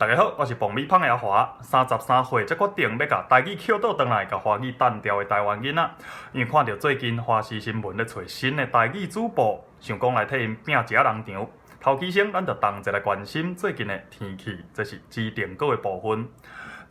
大家好，我是彭美芳的阿华。33岁才决定要甲台语捡倒转来，甲华语单调的台湾囡仔。因为看到最近华视新闻咧找新的台语主播，想讲来替因拼一下人场。头起先，咱就同齐来关心最近的天气，这是指定果的部分。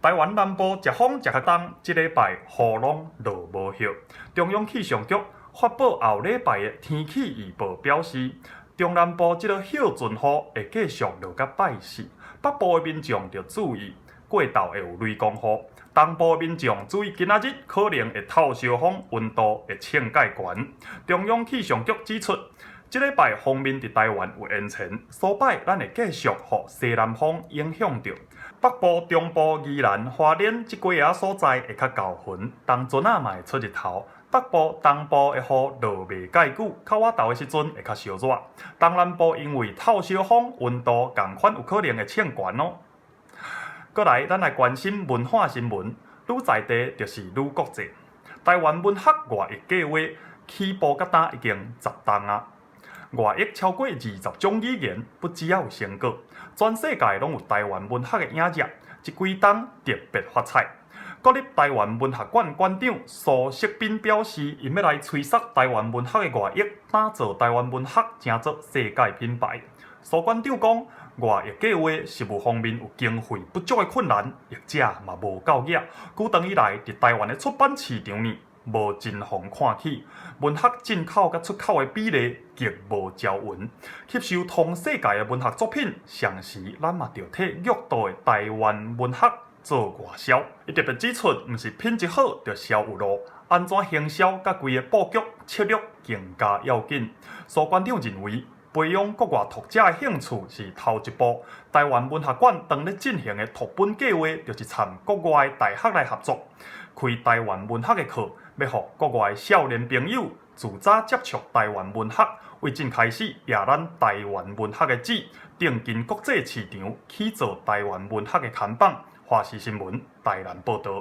台湾南部食风食较重，这礼拜雨拢落无歇。中央气象局发布后礼拜的天气预报，表示中南部这个歇阵雨会继续落到拜四。北部的民众要注意，过昼会有雷公雨。东部的民众注意，今仔日可能会透烧风，温度会呈介悬。中央气象局指出，这礼拜锋面伫台湾有延前，所摆咱会继续予西南风影响着。北部、中部、宜兰、花莲这几个所在会较高云，当阵仔嘛会出日头。北部、东部的雨落袂介久，口仔豆的时阵会较烧热。东南部因为透烧风，温度同款有可能会呈悬哦。过来，咱来关心文化新闻，愈在地就是愈国际。台湾文学外译计划起步甲单已经10档啊，外译超过20种语言，不只有成果，全世界拢有台湾文学的影子。这几档特别发彩。国立台湾文学馆馆长苏锡斌表示，因要来催促台湾文学的外译，打造台湾文学成做世界品牌。苏馆长讲，外译计划实务方面有经费不足的困难，译者嘛无够额。久长以来，伫台湾的出版市场呢，无真风看起，文学进口甲出口的比例极无条纹，吸收全世界的文学作品，同时咱嘛着替玉岛的台湾文学做外销。伊特别指出，毋是品质好就销有路，安怎行销甲规个布局策略更加要紧。苏馆长认为，培养国外读者的兴趣是头一步。台湾文学馆当咧进行的读本计划，就是参国外大学来合作，开台湾文学的课，要互国外少年朋友自早接触台湾文学，为正开始也咱台湾文学的旨，定进国际市场，起造台湾文学的看板。华视新闻台南报道。